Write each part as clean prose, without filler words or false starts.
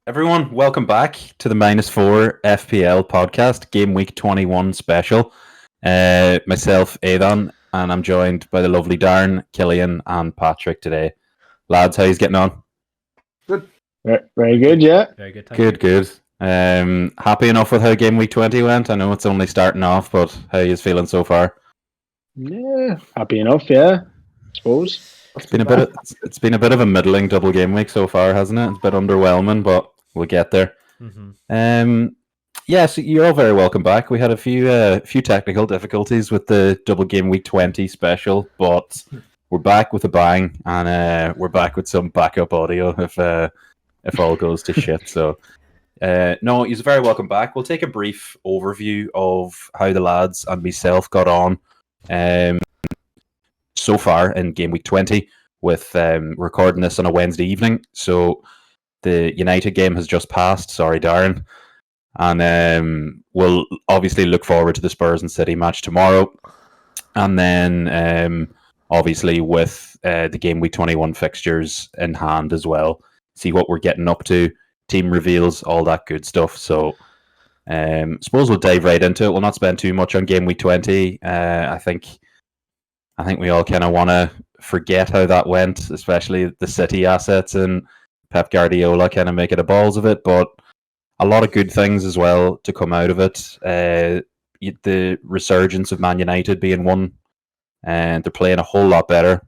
Everyone, welcome back to the -4 FPL podcast, Gameweek 21 special. Myself, Aidan, and I'm joined by the lovely Darren, Killian, and Patrick today. Lads, how you getting on? Good. Very good, yeah. Very good, thank you. Good. Happy enough with how Gameweek 20 went? I know it's only starting off, but how are you feeling so far? Yeah, happy enough, yeah, I suppose. It's been a bit of a middling double game week so far, hasn't it? It's a bit underwhelming, but we'll get there. Mm-hmm. So you're all very welcome back. We had a few technical difficulties with the double game week 20 special, but we're back with a bang, and we're back with some backup audio if all goes to shit. So no, you're very welcome back. We'll take a brief overview of how the lads and myself got on so far in game week 20 with recording this on a Wednesday evening. So the United game has just passed. Sorry, Darren. And we'll obviously look forward to the Spurs and City match tomorrow. And then obviously with the game week 21 fixtures in hand as well. See what we're getting up to. Team reveals, all that good stuff. So suppose we'll dive right into it. We'll not spend too much on game week 20. I think we all kind of want to forget how that went, especially the City assets and Pep Guardiola kind of making the balls of it. But a lot of good things as well to come out of it. The resurgence of Man United being one, and they're playing a whole lot better.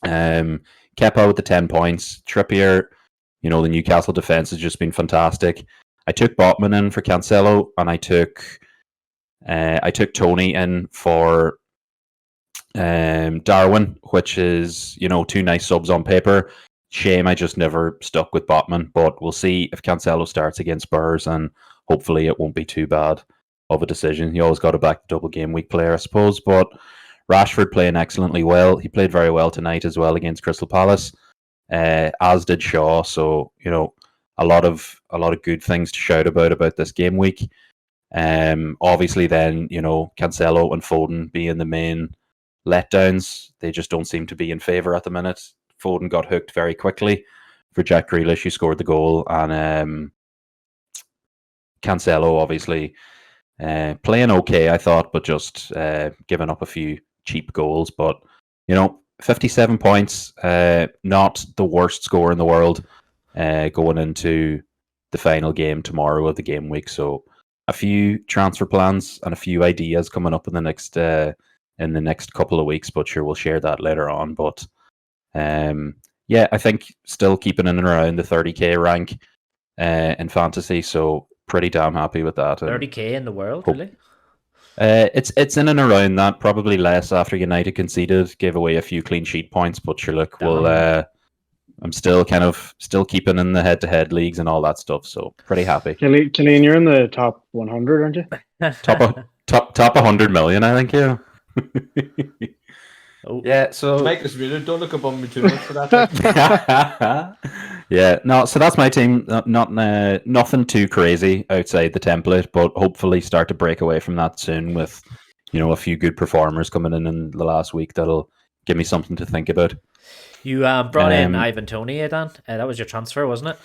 Kepa with the 10 points. Trippier, the Newcastle defense has just been fantastic. I took Botman in for Cancelo, and I took Tony in for Darwin, which is two nice subs on paper. Shame I just never stuck with Botman, but we'll see if Cancelo starts against Spurs, and hopefully it won't be too bad of a decision. You always got to back the double game week player, I suppose. But Rashford playing excellently well. He played very well tonight as well against Crystal Palace, as did Shaw. So a lot of good things to shout about this game week. Obviously, then Cancelo and Foden being the main letdowns. They just don't seem to be in favour at the minute. Foden got hooked very quickly for Jack Grealish, who scored the goal, and Cancelo obviously playing okay, I thought, but just giving up a few cheap goals. But 57 points, not the worst score in the world going into the final game tomorrow of the game week. So a few transfer plans and a few ideas coming up in the next couple of weeks, but sure, we'll share that later on. But I think still keeping in and around the 30k rank in fantasy, so pretty damn happy with that. 30k in the world, really? It's in and around that, probably less after United conceded, gave away a few clean sheet points, but sure, look, I'm still keeping in the head-to-head leagues and all that stuff, so pretty happy. Killian, you're in the top 100, aren't you? top 100 million, I think, yeah. Yeah, so make us read it. Don't look above me too much for that. Yeah, no. So that's my team. Nothing too crazy outside the template, but hopefully start to break away from that soon with, a few good performers coming in the last week that'll give me something to think about. You brought in Ivan Toney, Dan. That was your transfer, wasn't it?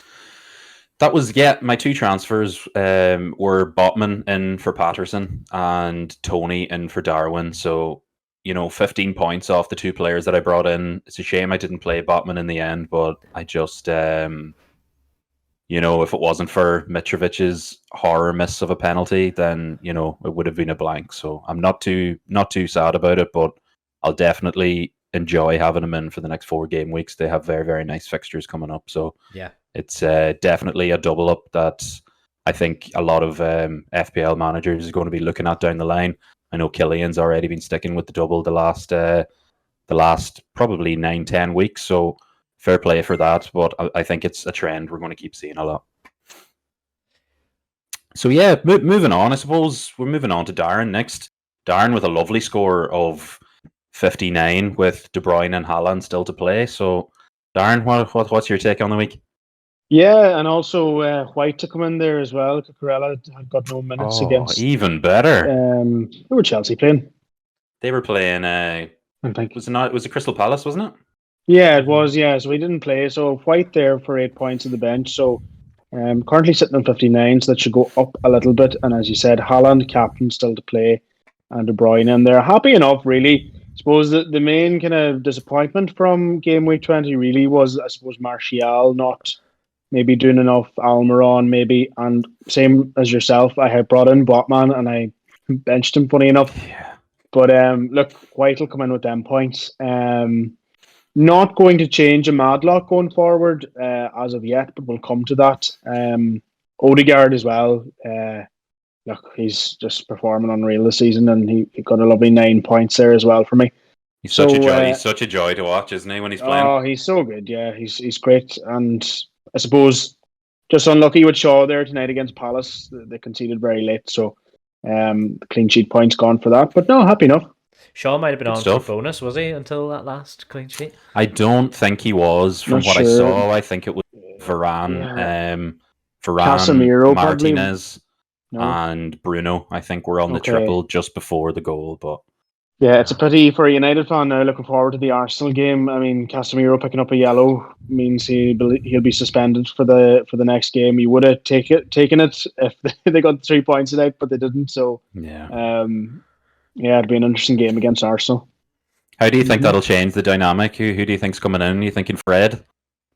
That was my two transfers were Botman in for Patterson and Toney in for Darwin. So 15 points off the two players that I brought in. It's a shame I didn't play Botman in the end, but I just, if it wasn't for Mitrovic's horror miss of a penalty, then, it would have been a blank. So I'm not too sad about it, but I'll definitely enjoy having him in for the next 4 game weeks. They have very, very nice fixtures coming up. So yeah, it's definitely a double up that I think a lot of FPL managers is going to be looking at down the line. I know Killian's already been sticking with the double the last probably 9-10 weeks, so fair play for that. But I think it's a trend we're going to keep seeing a lot. So yeah, moving on. I suppose we're moving on to Darren next. Darren with a lovely score of 59 with De Bruyne and Haaland still to play. So Darren, what's your take on the week? Yeah, and also White to come in there as well. Cucurella had got no minutes against. Even better. Who were Chelsea playing? They were playing. I think was it Crystal Palace, wasn't it? Yeah, it was. Yeah, so he didn't play. So White there for 8 points on the bench. So Currently sitting on 59, so that should go up a little bit. And as you said, Haaland, captain, still to play, and De Bruyne in there. Happy enough, really. I suppose the main kind of disappointment from game week 20 really was, I suppose, Martial not maybe doing enough, Almiron maybe, and same as yourself, I had brought in Botman and I benched him, funny enough. Yeah. But look, White will come in with them points. Not going to change a Madlock going forward as of yet, but we'll come to that. Odegaard as well. Look, he's just performing unreal this season, and he got a lovely 9 points there as well for me. He's such a joy. He's such a joy to watch, isn't he, when he's playing? Oh, he's so good. Yeah, he's great. And I suppose just unlucky with Shaw there tonight against Palace. They conceded very late, so the clean sheet points gone for that. But no, happy enough. Shaw might have been Good on stuff. for bonus, was he, until that last clean sheet? I don't think he was, from Not what I sure. saw. I think it was Varane, Varane, Casemiro, Martinez, No. and Bruno. I think were on the Okay. triple just before the goal. But Yeah, it's a pity for a United fan now. Looking forward to the Arsenal game. I mean, Casemiro picking up a yellow means he'll be suspended for the next game. He would have taken it if they got the 3 points tonight, but they didn't. So yeah, yeah, it'd be an interesting game against Arsenal. how do you think Mhm. that'll change the dynamic? Who do you think's coming in? You thinking Fred?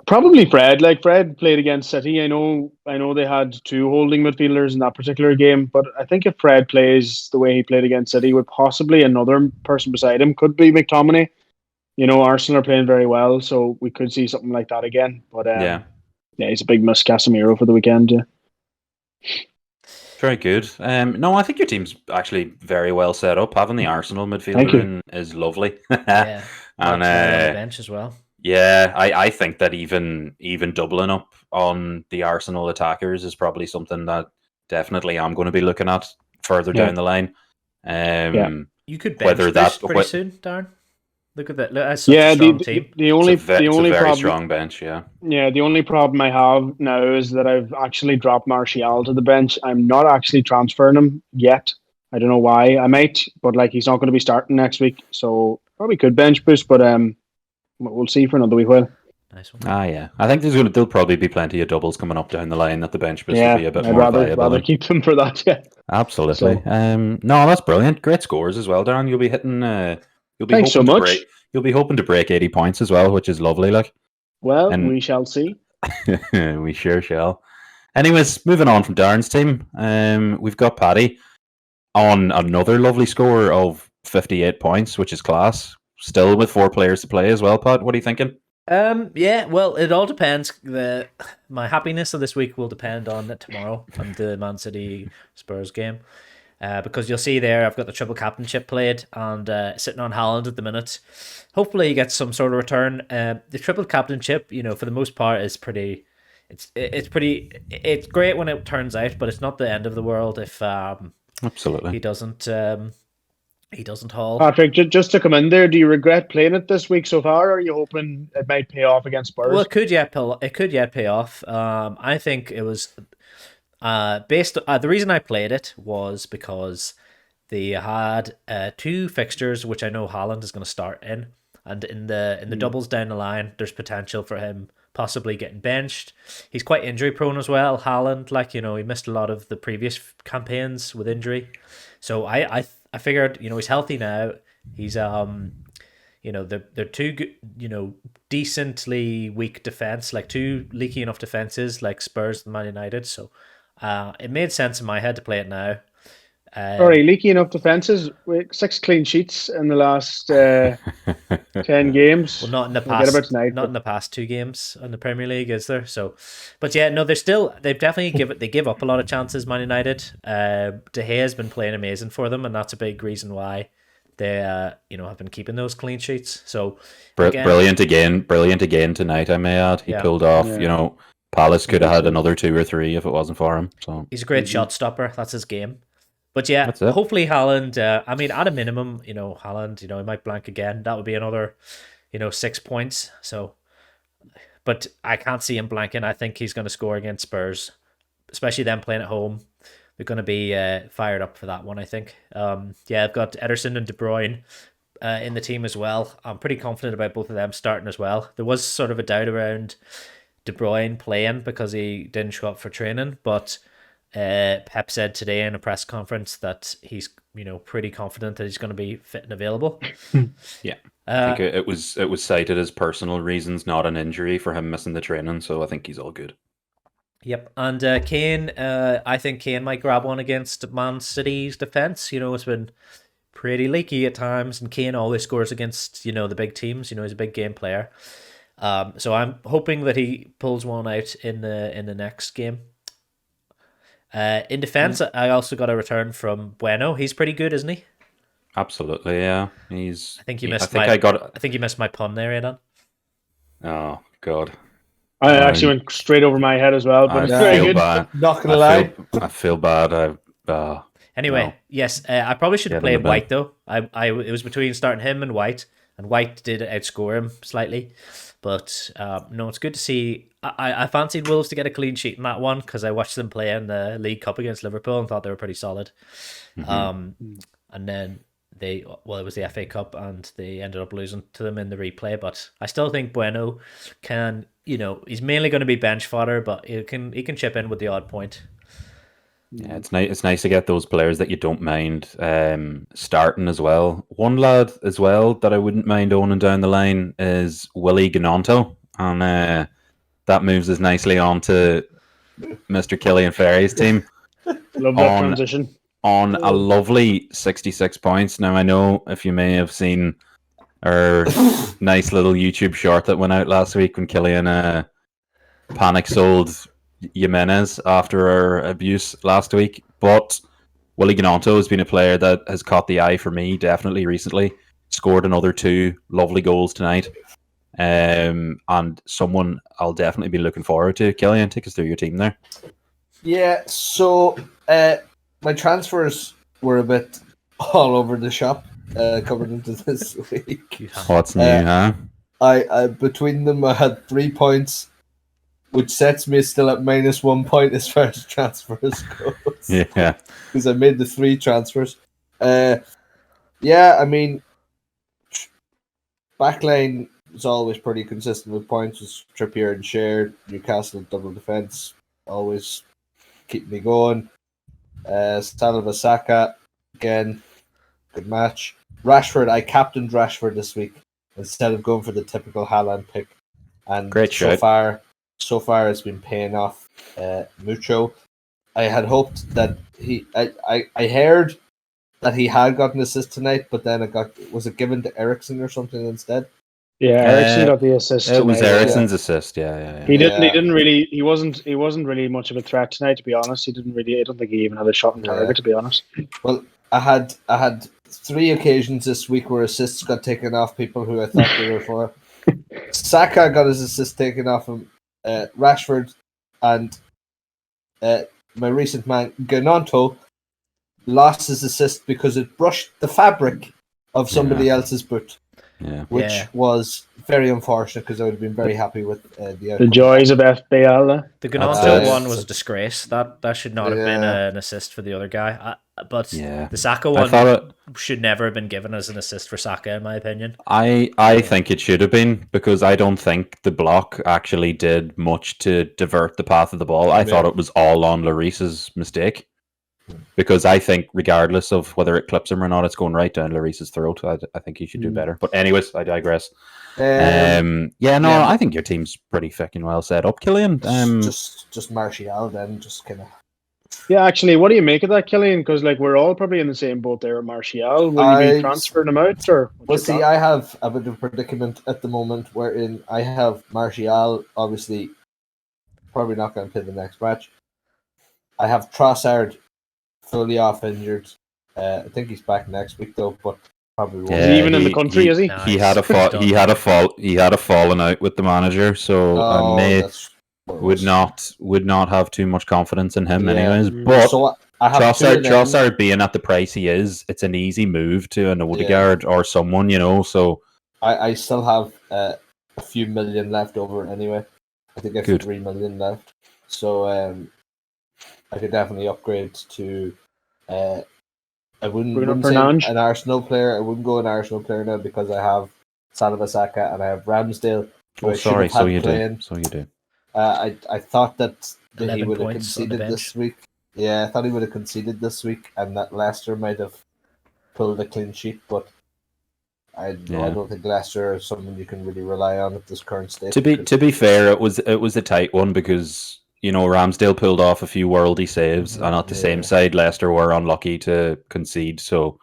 Probably Fred. Like Fred played against City. I know they had 2 holding midfielders in that particular game, but I think if Fred plays the way he played against City, with possibly another person beside him, could be McTominay. You know, Arsenal are playing very well, so we could see something like that again. But Yeah, he's a big miss, Casemiro, for the weekend. Yeah. very good. No, I think your team's actually very well set up. Having the Arsenal Thank midfielder you. in is lovely. Yeah. And Martinelli on the bench as well. yeah, I think that even doubling up on the Arsenal attackers is probably something that definitely I'm going to be looking at further Yeah. down the line. You could bench Whether boost that's pretty soon, Darren. Look at that. Look, that's such a strong team. the only it's a very problem, strong bench. Yeah, the only problem I have now is that I've actually dropped Martial to the bench. I'm not actually transferring him yet. I don't know why. I might, but like he's not going to be starting next week, so probably could bench boost, but we'll see for another week. Well, Nice one. yeah. I think there'll probably be plenty of doubles coming up down the line that the bench boost will be a bit I'd more rather viable. keep them for that. Yeah, Absolutely. So- No, that's brilliant. Great scores as well, Darren. You'll be hitting. You'll be Thanks so hoping to much. You'll be hoping to break 80 points as well, which is lovely. Like well, And- we shall see. we sure shall. Anyways, moving on from Darren's team, we've got Paddy on another lovely score of 58 points, which is class. Still with 4 players to play as well, Pat. What are you thinking? Yeah, well, it all depends. My happiness of this week will depend on tomorrow, on the Man City Spurs game. Because you'll see there, I've got the triple captainship played and sitting on Haaland at the minute. Hopefully he gets some sort of return. The triple captainship, for the most part, is pretty. It's great when it turns out, but it's not the end of the world if Absolutely. he doesn't haul. Patrick, just to come in there, do you regret playing it this week so far? Or are you hoping it might pay off against Spurs? Well, it could yet pay off. I think it was the reason I played it was because they had 2 fixtures which I know Haaland is going to start in, and in the doubles down the line, there's potential for him possibly getting benched. He's quite injury prone as well, Haaland. He missed a lot of the previous campaigns with injury, so I figured he's healthy now. He's they're 2 good, decently weak defense, like 2 leaky enough defenses like Spurs and Man United. So it made sense in my head to play it now. Sorry, leaky enough defences. 6 clean sheets in the last 10 games. Well, not in the Forget past. about tonight, Not but- in the past 2 games in the Premier League, is there? So, but yeah, no, they've definitely they give up a lot of chances. Man United. De Gea has been playing amazing for them, and that's a big reason why they have been keeping those clean sheets. So again, Brilliant again tonight, I may add. He Yeah. pulled off, Yeah. Palace could have had another 2 or 3 if it wasn't for him. So he's a great shot stopper. That's his game. But yeah, That's it. hopefully Haaland. At a minimum, Haaland. He might blank again. That would be another, 6 points. So, but I can't see him blanking. I think he's going to score against Spurs, especially them playing at home. They're going to be fired up for that one, I think. I've got Ederson and De Bruyne in the team as well. I'm pretty confident about both of them starting as well. There was sort of a doubt around De Bruyne playing because he didn't show up for training, but Pep said today in a press conference that he's pretty confident that he's going to be fit and available. Yeah, I think it was cited as personal reasons, not an injury for him missing the training. So I think he's all good. Yep, and Kane, I think Kane might grab one against Man City's defense. It's been pretty leaky at times, and Kane always scores against the big teams. He's a big game player. So I'm hoping that he pulls one out in the next game. In defense, I also got a return from Bueno. He's pretty good, isn't he? Absolutely, yeah. I think you missed I think you missed my pun there, Aidan. Oh God. I actually went straight over my head as well, but it's very good. Bad. Not gonna lie. I feel bad. Anyway, no. Yes, I probably should have Get in played the White though. It was between starting him and White did outscore him slightly. But no, it's good to see. I fancied Wolves to get a clean sheet in that one because I watched them play in the League Cup against Liverpool and thought they were pretty solid. And then it was the FA Cup and they ended up losing to them in the replay. But I still think Bueno can, he's mainly going to be bench fodder, but he can chip in with the odd point. Yeah, it's nice. It's nice to get those players that you don't mind starting as well. One lad as well that I wouldn't mind owning down the line is Willie Gnonto, and that moves us nicely on to Mr. Killian Ferry's team. Love that transition. On a lovely 66 points. Now, I know if you may have seen our nice little YouTube short that went out last week when Killian panic sold Jimenez after our abuse last week, but Willie Gnonto has been a player that has caught the eye for me definitely recently. Scored another 2 lovely goals tonight, and someone I'll definitely be looking forward to. Killian, take us through your team there. Yeah, so my transfers were a bit all over the shop coming into this week. What's new, huh? I between them I had 3 points, which sets me still at -1 point as far as transfers goes. Yeah, because I made the 3 transfers. Yeah, I mean, backline is always pretty consistent with points. With Trippier and Shared, Newcastle double defense always keep me going. Salva Saka again, good match. Rashford, I captained Rashford this week instead of going for the typical Haaland pick, and great so shot. So far, it's been paying off mucho. I had hoped that I heard that he had got an assist tonight, but then was it given to Ericsson or something instead? Yeah, Ericsson got the assist. It was tonight, Ericsson's assist. Yeah. He didn't really. He wasn't really much of a threat tonight, to be honest. He didn't really. I don't think he even had a shot on target, to be honest. Well, I had 3 occasions this week where assists got taken off people who I thought they were for. Saka got his assist taken off him. Rashford and my recent man Gnonto lost his assist because it brushed the fabric of somebody else's boot, which was very unfortunate because I would have been very happy with the outcome. The joys of FPL. The Gnonto one was a disgrace. That should not have been an assist for the other guy. But the Saka one should never have been given as an assist for Saka, in my opinion. I think it should have been, because I don't think the block actually did much to divert the path of the ball. I thought it was all on Lloris's mistake, because I think regardless of whether it clips him or not, it's going right down Lloris's throat. I think he should do better. But anyways, I digress. I think your team's pretty fucking well set up, Killian. Just Martial then, just kind of. Yeah, actually, what do you make of that, Killian? Because we're all probably in the same boat there. Martial, will you be transferring him out, or? Well, see, I have a bit of a predicament at the moment wherein I have Martial, obviously, probably not going to play the next match. I have Trossard fully off injured. I think he's back next week though, but probably won't. Is he even in the country? Is he? No, He had a falling out with the manager, so would not have too much confidence in him, anyways. But so I have Trossard being at the price he is, it's an easy move to an Odegaard or someone, So I still have a few million left over anyway. I think I have 3 million left, so I could definitely upgrade to. I wouldn't say an Arsenal player. I wouldn't go an Arsenal player now because I have Salva Saka and I have Ramsdale. So you do. I thought that he 11 would have points on the conceded bench. this week. Yeah, I thought he would have conceded this week, and that Leicester might have pulled a clean sheet. But I don't think Leicester is someone you can really rely on at this current state. To be fair, it was a tight one because Ramsdale pulled off a few worldy saves, and at the same side, Leicester were unlucky to concede. So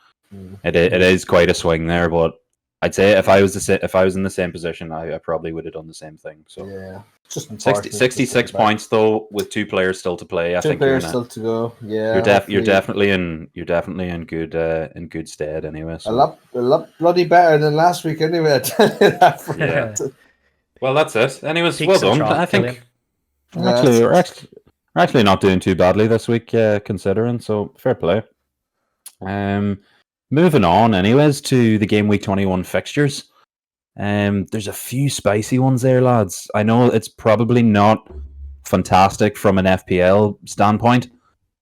it is quite a swing there. But I'd say if I was in the same position, I probably would have done the same thing. So yeah, just 66 points though, with 2 players still to play. I think players still to go. Yeah, you're definitely in good stead anyway. So. A lot bloody better than last week anyway. I tell you that for Yeah. Well, that's it. Anyways, Peaks well and done. troughs, I think Killian. we're actually not doing too badly this week, considering. So fair play. Moving on, anyways, to the game week 21 fixtures. There's a few spicy ones there, lads. I know it's probably not fantastic from an FPL standpoint,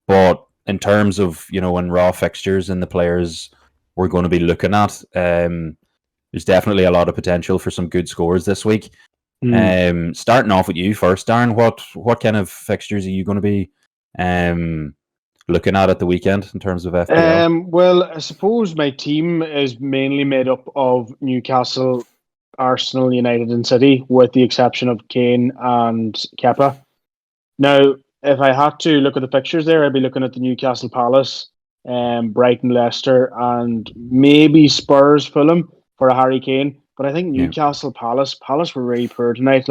but in terms of in raw fixtures and the players we're going to be looking at, there's definitely a lot of potential for some good scores this week. Starting off with you first, Darren. What kind of fixtures are you going to be looking at the weekend in terms of FPL? Well, I suppose my team is mainly made up of Newcastle, Arsenal, United, and City, with the exception of Kane and Kepa. Now, if I had to look at the fixtures there, I'd be looking at the Newcastle Palace, Brighton, Leicester, and maybe Spurs, Fulham for a Harry Kane. But I think Newcastle Palace were really poor tonight.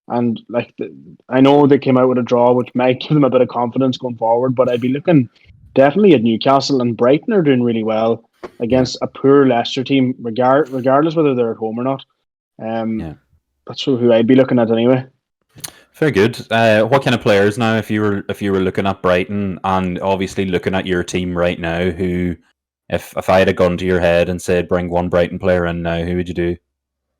I know they came out with a draw, which might give them a bit of confidence going forward. But I'd be looking definitely at Newcastle, and Brighton are doing really well against a poor Leicester team, regardless whether they're at home or not. That's who I'd be looking at anyway. Very good. What kind of players now? If you were looking at Brighton and obviously looking at your team right now, who, if I had a gun to your head and said bring one Brighton player in now, who would you do?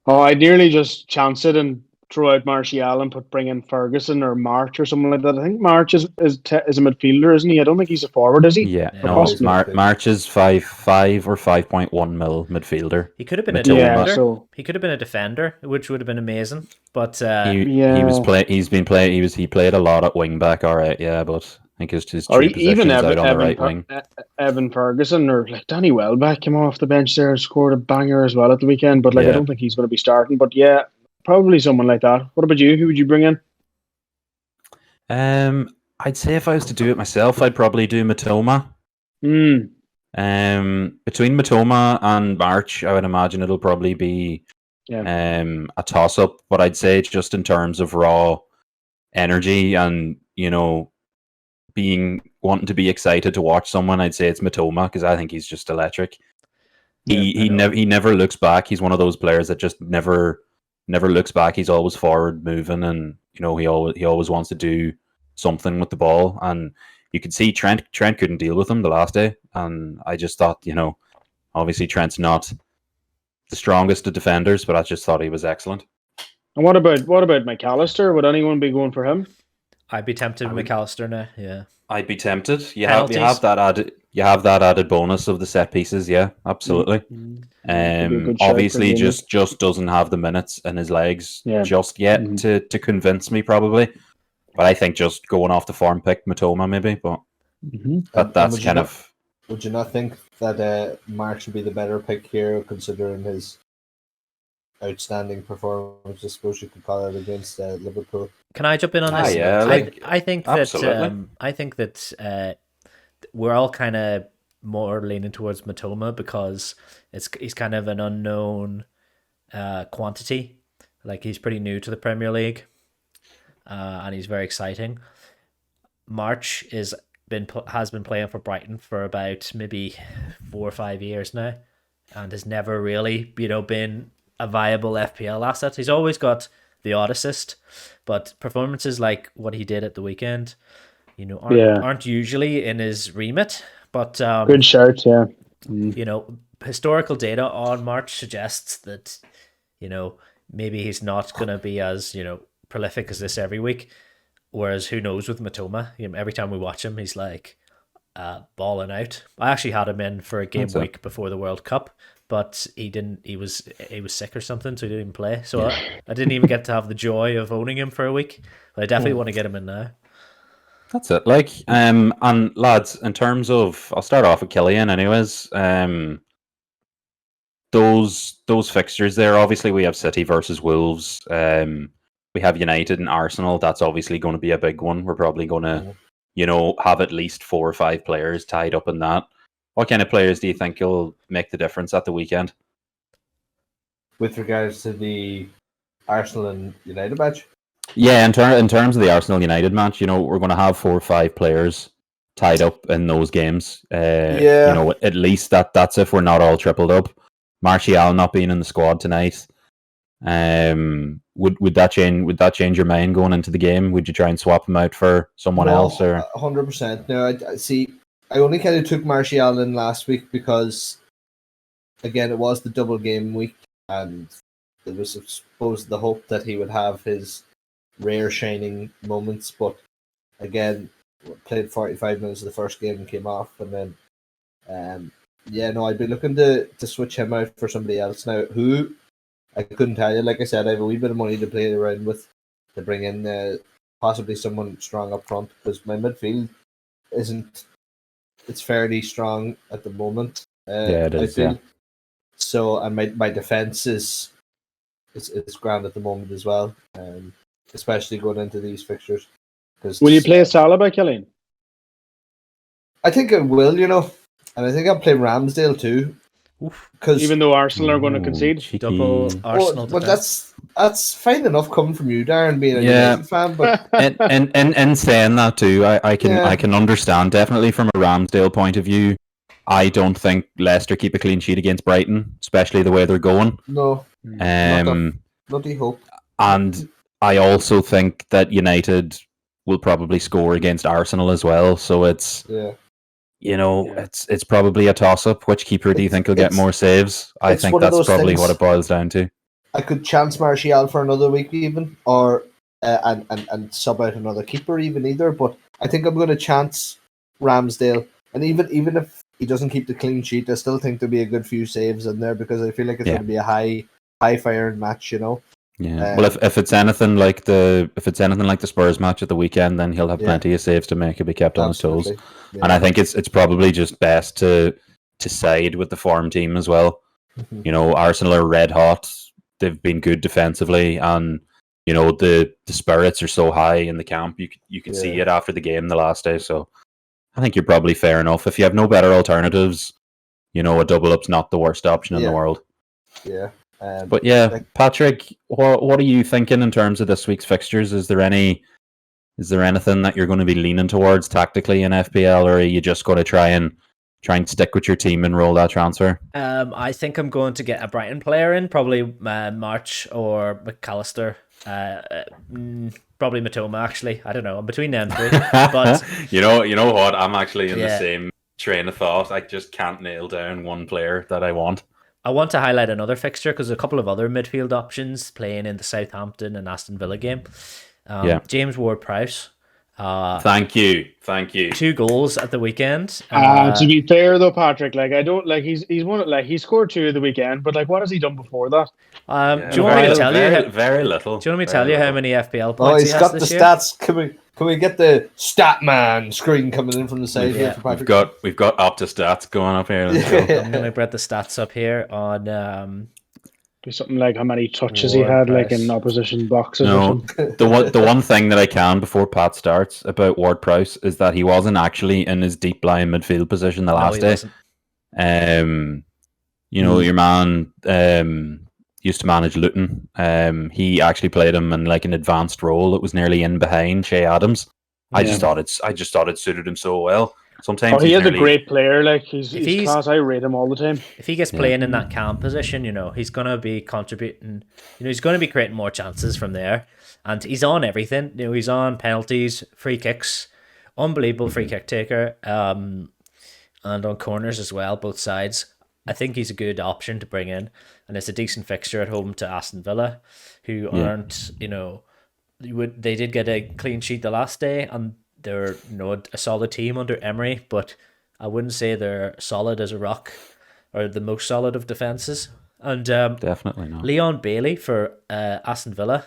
Oh, I'd nearly just chance it and throw out Martial and bring in Ferguson or March or something like that. I think March is a midfielder, isn't he? I don't think he's a forward, is he? Yeah, no. March is 5 or 5.1 mil midfielder. He could have been a defender. He could have been a defender, which would have been amazing. But he played a lot at wing back. All right, yeah, but I think his true position is out on the right wing. Evan Ferguson or Danny Welbeck came off the bench there and scored a banger as well at the weekend. But I don't think he's going to be starting. But yeah, probably someone like that. What about you? Who would you bring in? I'd say if I was to do it myself, I'd probably do Matoma. Between Matoma and March, I would imagine it'll probably be a toss-up. But I'd say just in terms of raw energy and wanting to be excited to watch someone, I'd say it's Matoma because I think he's just electric. He never looks back. He's one of those players that just never looks back. He's always forward moving, and he always wants to do something with the ball. And you could see Trent couldn't deal with him the last day, and I just thought, obviously Trent's not the strongest of defenders, but I just thought he was excellent. And what about McAllister? Would anyone be going for him? I'd be tempted with McAllister now. Yeah, I'd be tempted. You have that added bonus of the set pieces. Yeah, absolutely. Obviously, just doesn't have the minutes in his legs just yet to convince me, probably. But I think just going off the form pick, Matoma maybe. But that's kind of. Would you not think that March would be the better pick here, considering his outstanding performance, I suppose you could call it, against Liverpool? Can I jump in on this? I think that we're all kind of more leaning towards Matoma because he's kind of an unknown quantity. Like, he's pretty new to the Premier League, and he's very exciting. March has been playing for Brighton for about maybe 4 or 5 years now, and has never really been a viable FPL asset. He's always got the odd assist, but performances like what he did at the weekend, aren't usually in his remit. But good shout, yeah. Historical data on March suggests that maybe he's not going to be as prolific as this every week. Whereas who knows with Matoma? Every time we watch him, he's like balling out. I actually had him in for a game That's it. week before the World Cup, but he didn't. He was sick or something, so he didn't even play. So I didn't even get to have the joy of owning him for a week. But I definitely want to get him in now. That's it. Like, and lads, in terms of, I'll start off with Killian, anyways. Those fixtures there. Obviously, we have City versus Wolves. We have United and Arsenal. That's obviously going to be a big one. We're probably going to, have at least 4 or 5 players tied up in that. What kind of players do you think will make the difference at the weekend? With regards to the Arsenal and United match? Yeah, in terms of the Arsenal United match, we're going to have 4 or 5 players tied up in those games. At least that's if we're not all tripled up. Martial not being in the squad tonight. Would that change your mind going into the game? Would you try and swap him out for someone else? Or 100%. No, I see. I only kind of took Martial in last week because, again, it was the double game week, and there was, I suppose, the hope that he would have his rare shining moments. But again, played 45 minutes of the first game and came off, and then I'd be looking to switch him out for somebody else now. Who I couldn't tell you. Like I said, I have a wee bit of money to play around with to bring in possibly someone strong up front, because my midfield isn't. It's fairly strong at the moment. it is. I feel. So, and my defense is grand at the moment as well, especially going into these fixtures. Will you play Salah, Killian? I think I will, and I think I'll play Ramsdale too. Because even though Arsenal are going to concede, double Arsenal. But that's fine enough coming from you, Darren, being a United fan. But and saying that too, I can understand definitely from a Ramsdale point of view. I don't think Leicester keep a clean sheet against Brighton, especially the way they're going. No, bloody hope. And I also think that United will probably score against Arsenal as well. So it's it's probably a toss-up. Which keeper do you think will get more saves? I think that's probably what it boils down to. I could chance Martial for another week even, or and sub out another keeper either. But I think I'm going to chance Ramsdale, and even if he doesn't keep the clean sheet, I still think there'll be a good few saves in there, because I feel like it's going to be a high firing match. Yeah. Well, if it's anything like the Spurs match at the weekend, then he'll have plenty of saves to make. He'll be kept on his toes. Yeah. And I think it's probably just best to side with the form team as well. Mm-hmm. Arsenal are red hot. They've been good defensively, and the spirits are so high in the camp. You can see it after the game the last day. So I think you're probably fair enough. If you have no better alternatives, a double up's not the worst option in the world. Yeah. But Patrick, what are you thinking in terms of this week's fixtures? Is there anything that you're going to be leaning towards tactically in FPL, or are you just going to try and stick with your team and roll that transfer? I think I'm going to get a Brighton player in, probably March or McAllister. Probably Matoma, actually. I don't know. I'm between them three. But you know what? I'm actually in the same train of thought. I just can't nail down one player that I want. I want to highlight another fixture because there's a couple of other midfield options playing in the Southampton and Aston Villa game. James Ward-Prowse. Thank you. 2 goals at the weekend. To be fair though, Patrick, I don't he's one he scored 2 at the weekend, but what has he done before that? Do you want me to tell you? Very little. Do you want me to tell you how many FPL points he's got the stats? Can we get the stat man screen coming in from the side here for Patrick? We've got up to stats going up here. Let's go. I'm going to put the stats up here on. Do something like how many touches he had, in opposition boxes. No, the one thing that I can before Pat starts about Ward-Prowse is that he wasn't actually in his deep lying midfield position the last day. Your man used to manage Luton. He actually played him in an advanced role. It was nearly in behind Shea Adams. I just thought it suited him so well. Sometimes he is a great player. He's class. I rate him all the time. If he gets playing in that cam position, he's going to be contributing. He's going to be creating more chances from there, and he's on everything. He's on penalties, free kicks, unbelievable free kick taker, and on corners as well, both sides. I think he's a good option to bring in, and it's a decent fixture at home to Aston Villa, who aren't. They did get a clean sheet the last day, and they're a solid team under Emery, but I wouldn't say they're solid as a rock or the most solid of defenses. And Definitely not. Leon Bailey for Aston Villa.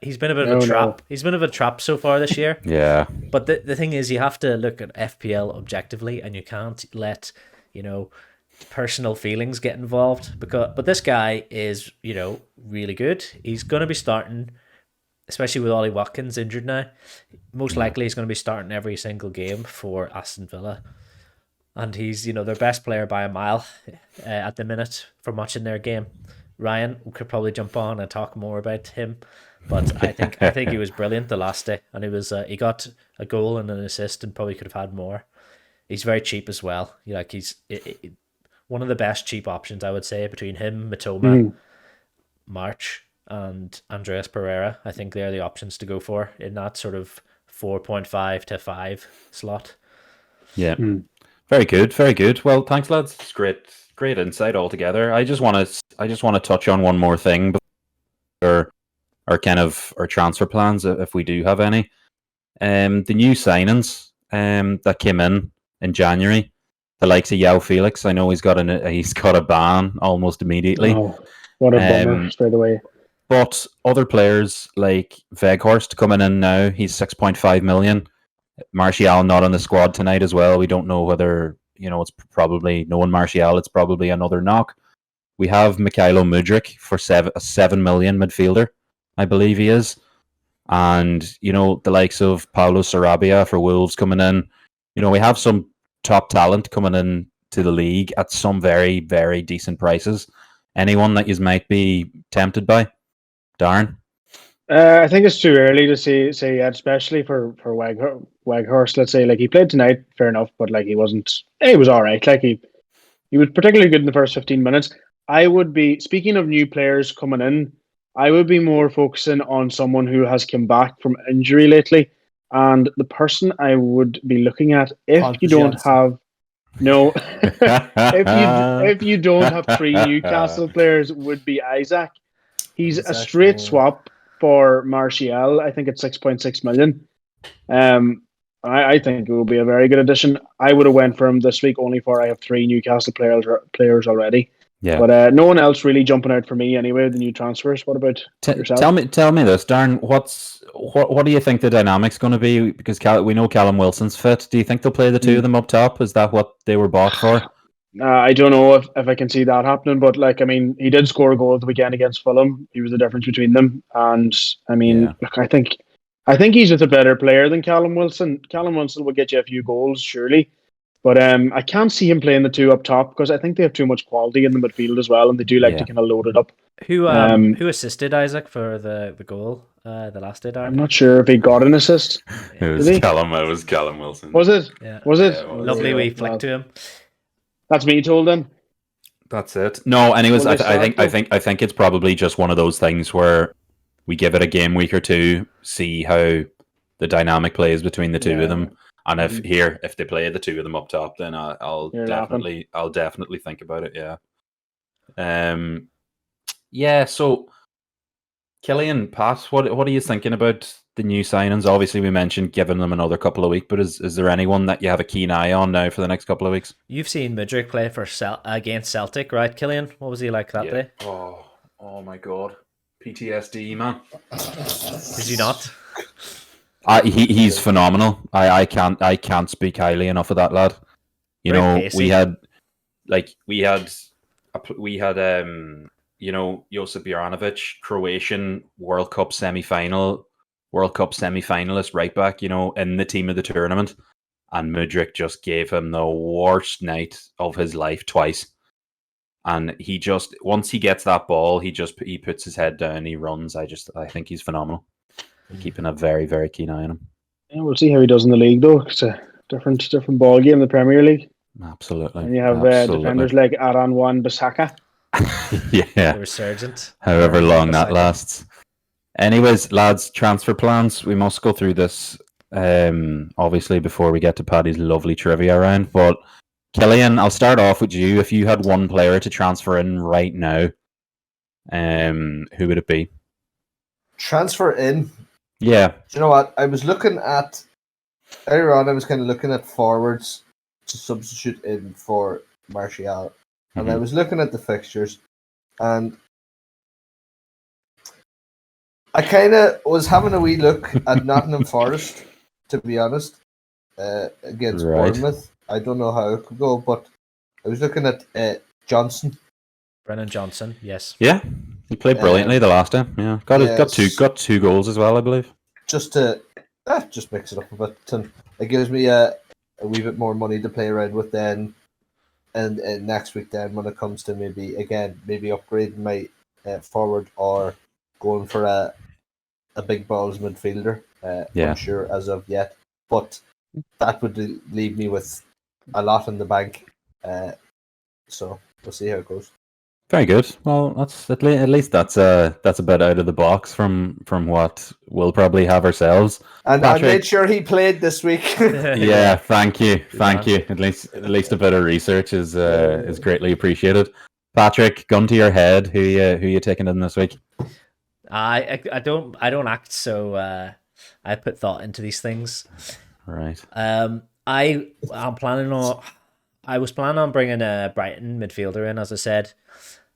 He's been a bit of a No, trap. no. He's been a bit of a trap so far this year. Yeah. But the thing is, you have to look at FPL objectively, and you can't let personal feelings get involved. But this guy is really good. He's going to be starting, especially with Ollie Watkins injured now. Most likely, he's going to be starting every single game for Aston Villa. And he's, their best player by a mile at the minute from watching their game. Ryan could probably jump on and talk more about him, but I think he was brilliant the last day, and he got a goal and an assist, and probably could have had more. He's very cheap as well. He's one of the best cheap options, I would say, between him, Matoma, March, and Andreas Pereira. I think they're the options to go for in that sort of 4.5 to 5 slot. Yeah. Very good, very good. Well, thanks, lads. It's great insight altogether. I just want to touch on one more thing before our transfer plans, if we do have any. The new signings that came in January, the likes of Yao Felix. I know he's got a ban almost immediately. Oh, what a bummer straight away. But other players like Weghorst coming in now, he's 6.5 million. Martial not on the squad tonight as well. We don't know whether, it's probably knowing Martial, it's probably another knock. We have Mikhailo Mudryk for 7 million midfielder, I believe he is. And, the likes of Paulo Sarabia for Wolves coming in. We have some top talent coming in to the league at some very, very decent prices. Anyone that you might be tempted by? Darren? I think it's too early to say yet, especially for Weghorst. Let's say, he played tonight, fair enough, but he wasn't. He was all right. He was particularly good in the first 15 minutes. I would be, speaking of new players coming in, I would be more focusing on someone who has come back from injury lately, and the person I would be looking at if you don't have if you don't have 3 Newcastle players would be Isaac. He's a straight swap for Martial. I think it's 6.6 million. I think it will be a very good addition. I would have went for him this week only for I have 3 Newcastle players already. Yeah. But no one else really jumping out for me anyway, the new transfers. What about yourself? Tell me this, Darren. What do you think the dynamic's going to be? Because we know Callum Wilson's fit. Do you think they'll play the two of them up top? Is that what they were bought for? I don't know if I can see that happening, but he did score a goal at the weekend against Fulham. He was the difference between them, and look, I think he's just a better player than Callum Wilson. Callum Wilson will get you a few goals, surely, but I can't see him playing the two up top because I think they have too much quality in the midfield as well, and they do like to kind of load it up. Who assisted Isaac for the goal the last day, Darren? I'm not sure if he got an assist. It was Callum Wilson. Was it? Yeah. Was it? Yeah, Lovely wee flick to him. That's me told him. That's it. No, anyways, I think it's probably just one of those things where we give it a game week or two, see how the dynamic plays between the two of them, and if they play the two of them up top, then I'll definitely think about it. Yeah. So, Killian, Pat, what are you thinking about the new signings? Obviously, we mentioned giving them another couple of weeks, but is there anyone that you have a keen eye on now for the next couple of weeks? You've seen Mudryk play for against Celtic, right, Killian? What was he like that day? Oh my God, PTSD, man. Did you not? He's phenomenal. I can't speak highly enough of that lad. We had Josip Juranovic, Croatian World Cup semi-finalist right back, in the team of the tournament. And Mudryk just gave him the worst night of his life twice. And once he gets that ball, he puts his head down, he runs. I think he's phenomenal. Keeping a very, very keen eye on him. Yeah, we'll see how he does in the league, though. It's a different ball game in the Premier League. Absolutely. And you have defenders like Aran Wan-Bissaka. Yeah. The resurgent. However long that lasts. Anyways, lads, transfer plans. We must go through this, obviously, before we get to Paddy's lovely trivia round. But, Killian, I'll start off with you. If you had one player to transfer in right now, who would it be? Transfer in? Yeah. Do you know what? I was looking at earlier on, I was kind of looking at forwards to substitute in for Martial, and I was looking at the fixtures, and I kind of was having a wee look at Nottingham Forest, to be honest, against Bournemouth. I don't know how it could go, but I was looking at Johnson. Brennan Johnson, yes. Yeah, he played brilliantly the last time. Yeah, got two goals as well, I believe. Just to just mix it up a bit, and it gives me a wee bit more money to play around with then, and next week then when it comes to maybe upgrading my forward or going for a big balls midfielder. Unsure as of yet, but that would leave me with a lot in the bank. So we'll see how it goes. Very good. Well, that's at least that's a bit out of the box from what we'll probably have ourselves. And Patrick, I made sure he played this week. Yeah, thank you. At least a bit of research is greatly appreciated. Patrick, gun to your head, who you taking in this week? I don't act, so I put thought into these things. Right. I was planning on bringing a Brighton midfielder in, as I said.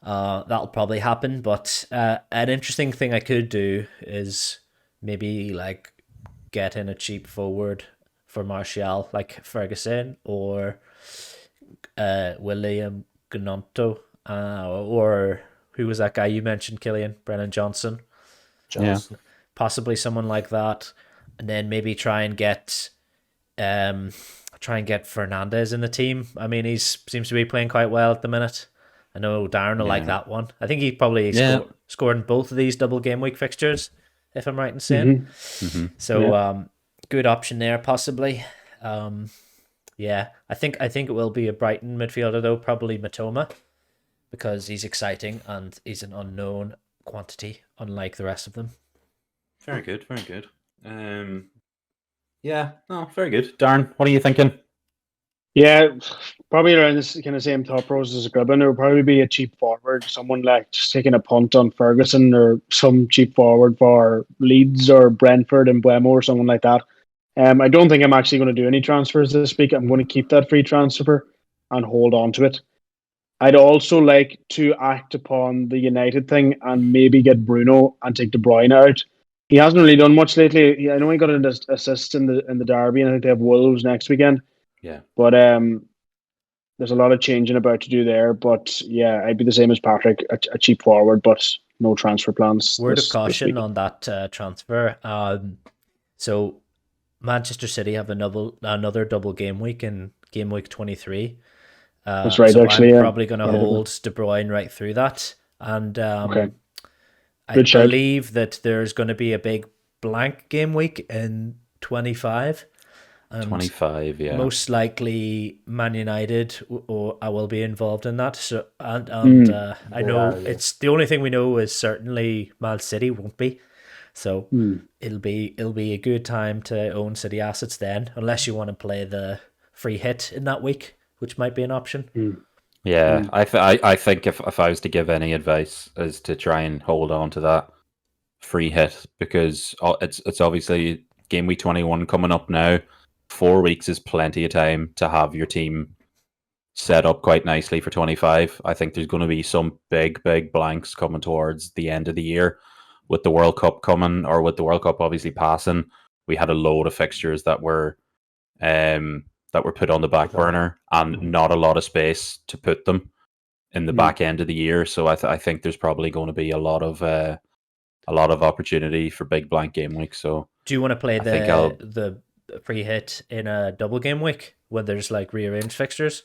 That'll probably happen, but an interesting thing I could do is maybe like get in a cheap forward for Martial, like Ferguson or William Gnonto, or who was that guy you mentioned, Killian? Brennan Johnson. Yeah. Possibly someone like that, and then maybe try and get Fernandez in the team. I mean, he seems to be playing quite well at the minute. I know Darren will like that one. I think he probably scored in both of these double game week fixtures, if I'm right in saying. So good option there, possibly. I think it will be a Brighton midfielder though, probably Matoma, because he's exciting and he's an unknown quantity, unlike the rest of them. Very good, very good. Very good. Darren, what are you thinking? Yeah, probably around this kind of same thought process as Gribbon. It would probably be a cheap forward, someone like just taking a punt on Ferguson, or some cheap forward for Leeds or Brentford and Buemo or someone like that. I don't think I'm actually going to do any transfers this week. I'm going to keep that free transfer and hold on to it. I'd also like to act upon the United thing and maybe get Bruno and take De Bruyne out. He hasn't really done much lately. I know he got an assist in the derby, and I think they have Wolves next weekend. Yeah. But there's a lot of changing about to do there. But yeah, I'd be the same as Patrick, a cheap forward, but no transfer plans. Word of caution on that transfer. So Manchester City have another double game week in game week 23. That's right, so actually. I'm probably going to hold De Bruyne right through that. And okay. I believe that there's going to be a big blank game week in 25. 25, yeah. Most likely Man United, or I will be involved in that. So I know it's the only thing we know is certainly Man City won't be. So it'll be a good time to own City assets then, unless you want to play the free hit in that week, which might be an option. Yeah, I think if I was to give any advice, is to try and hold on to that free hit, because it's obviously game week 21 coming up now. 4 weeks is plenty of time to have your team set up quite nicely for 25. I think there's going to be some big blanks coming towards the end of the year with the World Cup coming, or with the World Cup obviously passing. We had a load of fixtures that were put on the back burner, and not a lot of space to put them in the back end of the year. So I think there's probably going to be a lot of opportunity for big blank game week. So do you want to play the free hit in a double game week when there's like rearranged fixtures?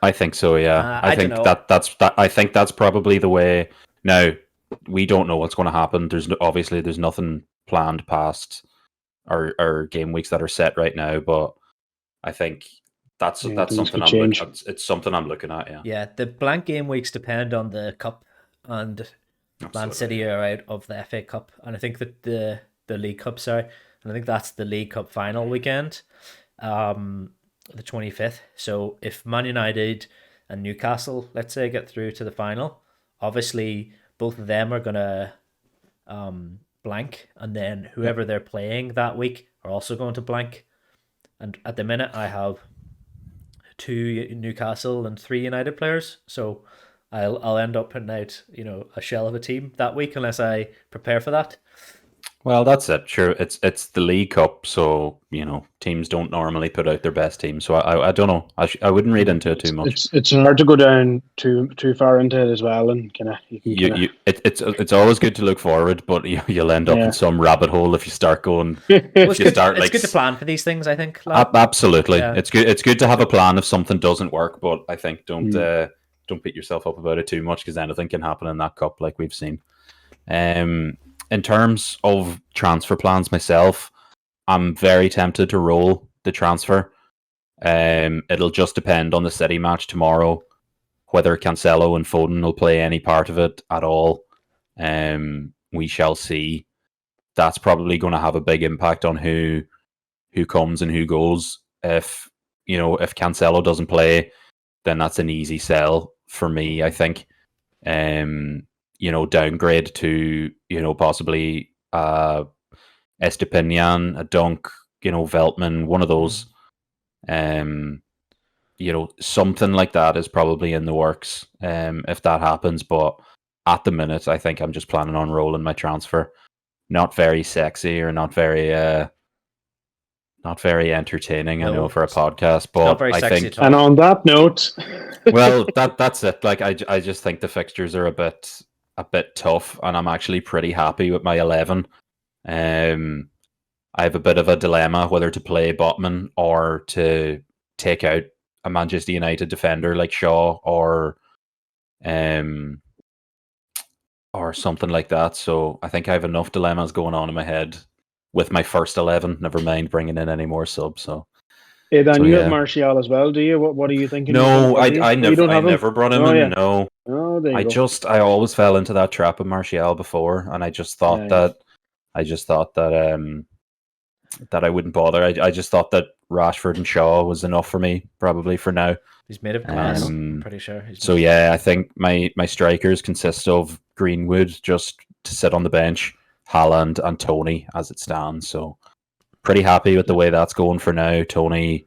I think so. Yeah, I think I think that's probably the way. Now we don't know what's going to happen. There's nothing planned past our game weeks that are set right now, but I think that's something it's something I'm looking at. Yeah. Yeah, the blank game weeks depend on the cup, and Man City are out of the FA Cup, and I think that the League Cup, and I think that's the League Cup final weekend, the 25th. So if Man United and Newcastle, let's say, get through to the final, obviously both of them are gonna blank, and then whoever they're playing that week are also going to blank. And at the minute, I have 2 Newcastle and 3 United players. So I'll end up putting out, a shell of a team that week unless I prepare for that. Well, that's it. Sure, it's the League Cup, so teams don't normally put out their best team. So I don't know. I wouldn't read into it too much. It's hard to go down too far into it as well, and It's always good to look forward, but you'll end up in some rabbit hole if you start going. It's good to plan for these things, I think. Absolutely, Yeah. It's good to have a plan if something doesn't work, but I think don't beat yourself up about it too much because anything can happen in that cup, like we've seen. In terms of transfer plans myself, I'm very tempted to roll the transfer. It'll just depend on the City match tomorrow, whether Cancelo and Foden will play any part of it at all. We shall see. That's probably going to have a big impact on who comes and who goes. If Cancelo doesn't play, then that's an easy sell for me, I think. Downgrade to, possibly Estepinian, a Dunk, Veltman, one of those. Something like that is probably in the works if that happens. But at the minute, I think I'm just planning on rolling my transfer. Not very sexy or not very entertaining, No, I know, for a podcast, but not very I sexy think. at all. And on that note, Well, that's it. Like I just think the fixtures are a bit tough, and I'm actually pretty happy with my 11. I have a bit of a dilemma whether to play Botman or to take out a Manchester United defender like Shaw or something like that. So I think I have enough dilemmas going on in my head with my first 11. Never mind bringing in any more subs. So. Dan, you have yeah. Martial as well, do you? What are you thinking? No, I never never brought him in. No. Oh, there you go. I always fell into that trap of Martial before, and I just thought that I wouldn't bother. I just thought that Rashford and Shaw was enough for me, probably for now. He's made of glass, I'm pretty sure. So yeah, I think my strikers consist of Greenwood just to sit on the bench, Haaland and Tony as it stands. So pretty happy with the way that's going for now. Tony,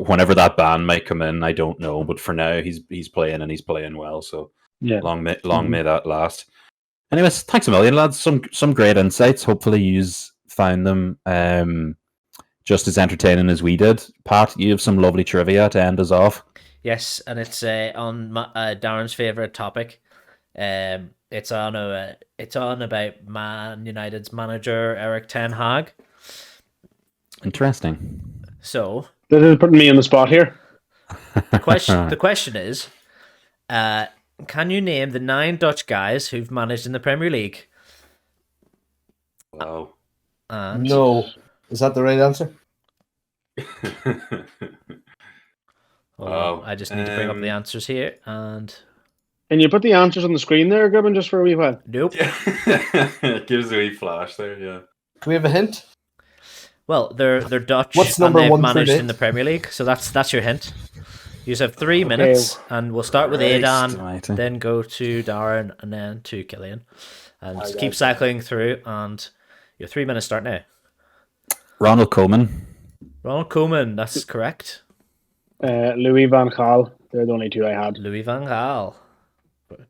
whenever that ban might come in, I don't know, but for now he's playing and he's playing well. So long may that last. Anyways, thanks a million, lads. Some great insights. Hopefully, yous found them just as entertaining as we did. Pat, you have some lovely trivia to end us off. Yes, and it's on Darren's favorite topic. It's on about Man United's manager Eric Ten Hag. Interesting. So this is putting me on the spot here. The question is, can you name the 9 Dutch guys who've managed in the Premier League? Wow. And No. Is that the right answer? Wow. I just need to bring up the answers here. And you put the answers on the screen there, Gibbon, just for a wee while? Nope. It gives a wee flash there, yeah. Can we have a hint? Well, they're Dutch. What's number and they've 1 managed through in the Premier League, so that's your hint. You have 3 minutes, and we'll start with Aidan, then go to Darren, and then to Killian, and just keep cycling through. And your 3 minutes start now. Ronald Koeman. Ronald Koeman, that's correct. Louis van Gaal. They're the only 2 I had. Louis van Gaal,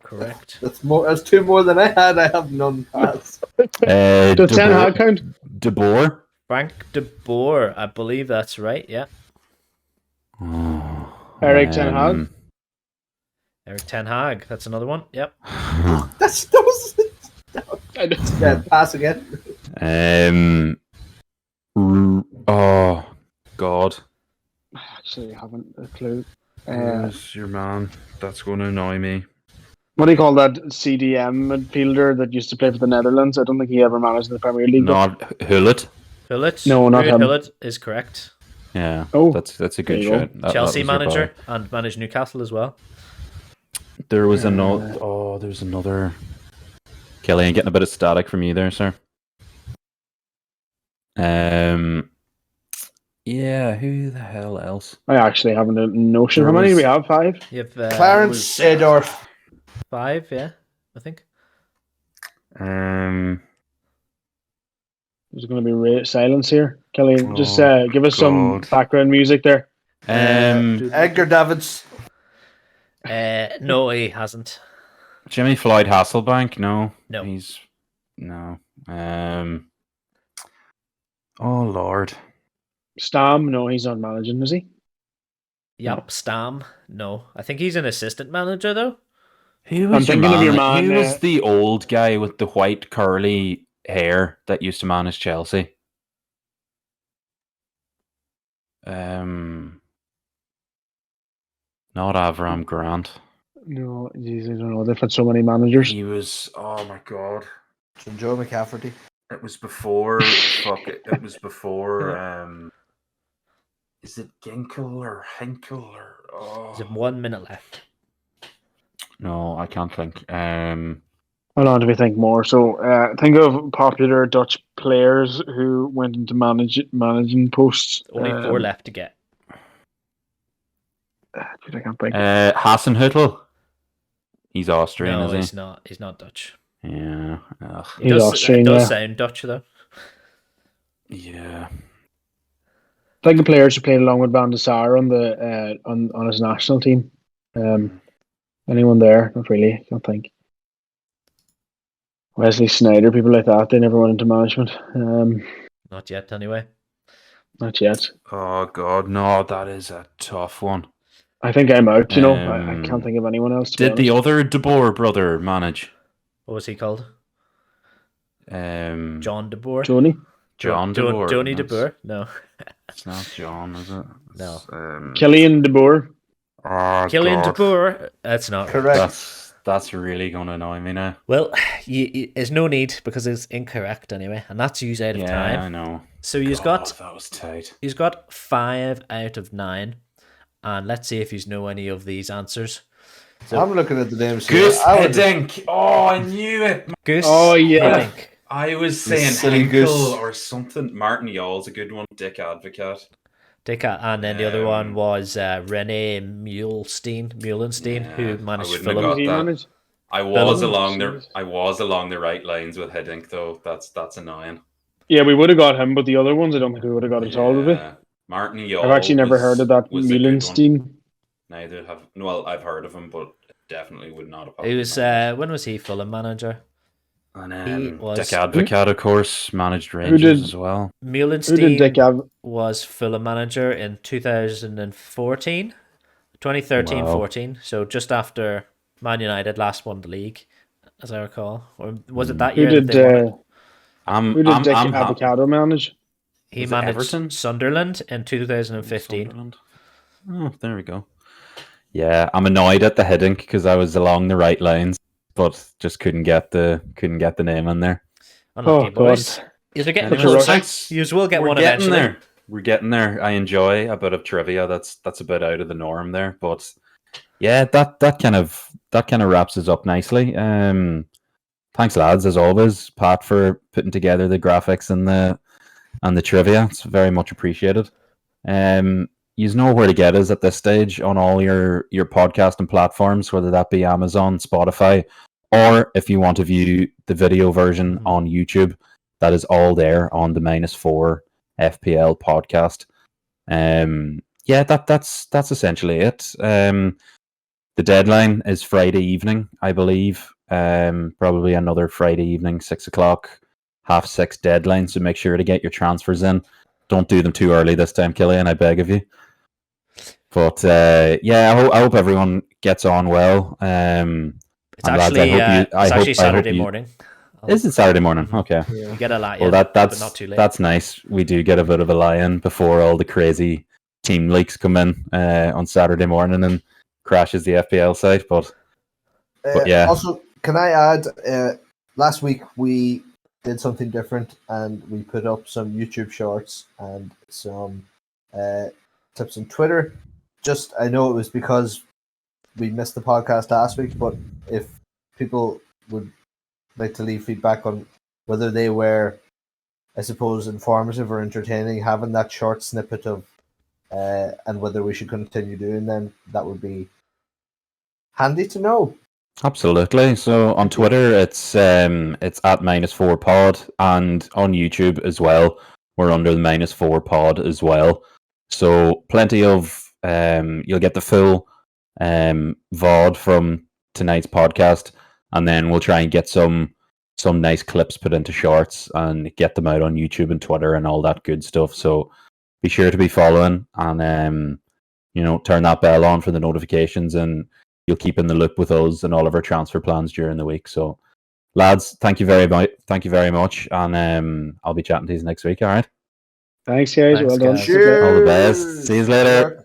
correct. That's 2 more than I had. I have none. Does Ten Hag count? De Boer. Frank de Boer, I believe that's right. Yeah. Eric Ten Hag. Eric Ten Hag, that's another one. Yep. That was. Yeah, pass again. Oh God. I actually haven't a clue. Where's your man? That's going to annoy me. What do you call that CDM midfielder that used to play for the Netherlands? I don't think he ever managed in the Premier League. Not Hullet. Hullet? No, not him. Hullet is correct. Yeah. Oh, that's a good shout. Chelsea manager and managed Newcastle as well. There was another. Oh, there's another. Killian, getting a bit of static from you there, sir. Yeah, who the hell else? I actually haven't a notion. How many do we have? 5? You have Clarence Seedorf. 5, yeah, I think. There's going to be silence here. Kelly, just Oh, give us some God. background music there. Edgar Davids. No, he hasn't. Jimmy Floyd Hasselbank? No. No. He's no. Oh Lord. Stam? No, he's not managing, is he? Yep, Stam. No, I think he's an assistant manager though. Who was I'm thinking of your man, Who was the old guy with the white curly hair that used to manage Chelsea? Not Avram Grant. No, geez, I don't know. They've had so many managers. He was. Oh my God. Joe McCafferty. It was before. Fuck it. It was before. Is it Ginkel or Henkel or? Oh. There's 1 minute left. No, I can't think. Hold on, do we think more? So, think of popular Dutch players who went into managing posts. Only 4 left to get. Dude, I can't think. Hasenhüttl. He's Austrian, No, is he? he's not. He's not Dutch. Yeah. Ugh. He's Austrian, It does yeah. sound Dutch though. Yeah. Think of players who played along with Van der Sar on the on his national team. Anyone there? Not really. I can't think. Wesley Sneijder, people like that. They never went into management. Not yet, anyway. Not yet. Oh God, no, that is a tough one. I think I'm out. You know, I can't think of anyone else. Did the other De Boer brother manage? What was he called? John De Boer. Johnny? John De Boer. Johnny De Boer? No. It's not John, is it? No. Killian De Boer. Oh, Killian De God. Boer. That's not Correct. That's really going to annoy me now. Well, there's no need because it's incorrect anyway, and that's you out of time. I know. So you've God, that was tight. You've got 5 out of 9, and let's see if you know any of these answers. So, I'm looking at the names. Goose Hiddink. Oh, I knew it. Goose. Oh, yeah. Hiddink. I was saying silly Henkel Goose. or something. Martin Yall's a good one. Dick Advocate. And then the other one was Rene Muhlenstein, who managed wouldn't have Fulham. got He that. managed? I was Fulham? along the right lines with Hiddink though. That's annoying. Yeah, we would have got him, but the other ones, I don't think we would have got at all, would we? Martin Yall. I've actually never heard of that was a good one. Muhlenstein. Neither have. Well, I've heard of him, but definitely would not have. He was when was he Fulham manager? And he was- Dick Advocate, of course, managed Rangers as well. Who did Muhlenstein Dick Av? was Fulham manager in 2014, 2013-14, so just after Man United last won the league, as I recall. Or was it that Who year that did they won it? who did Dick I'm happy. Avocado manage? He Was it managed Everton? Sunderland in 2015. Sunderland. Oh, there we go. Yeah, I'm annoyed at the Hiddink because I was along the right lines, but just couldn't get the name in there. Unlucky Oh, boys. God. You're getting Such a close. rush. You will get We're one getting eventually. there. We're getting there. I enjoy a bit of trivia. That's a bit out of the norm there, but yeah, that kind of wraps us up nicely. Thanks, lads, as always, Pat, for putting together the graphics and the trivia. It's very much appreciated. You know where to get us at this stage on all your podcasting platforms, whether that be Amazon, Spotify, or if you want to view the video version on YouTube, that is all there on the -4 FPL podcast. Yeah, that's essentially it. The deadline is Friday evening, I believe. Probably another Friday evening, 6:00, 6:30 deadline. So make sure to get your transfers in. Don't do them too early this time, Killian, I beg of you. But yeah, I hope everyone gets on well. It's actually Saturday morning. Is it Saturday morning? Okay. You get a lie Well, in, but not too late. that's nice. We do get a bit of a lie-in before all the crazy team leaks come in on Saturday morning and crashes the FPL site. But yeah. Also, can I add? Last week we did something different and we put up some YouTube shorts and some tips on Twitter. Just, I know it was because we missed the podcast last week, but if people would like to leave feedback on whether they were, I suppose, informative or entertaining, having that short snippet of, and whether we should continue doing them, that would be handy to know. Absolutely. So on Twitter, it's at -4pod, and on YouTube as well. We're under the -4pod as well. So plenty of you'll get the full VOD from tonight's podcast, and then we'll try and get some nice clips put into shorts and get them out on YouTube and Twitter and all that good stuff. So be sure to be following and turn that bell on for the notifications, and you'll keep in the loop with us and all of our transfer plans during the week. So, lads, thank you very much. Thank you very much, and I'll be chatting to you next week. All right. Thanks, guys. Thanks, Well done. guys. Cheers. All the best. See you later.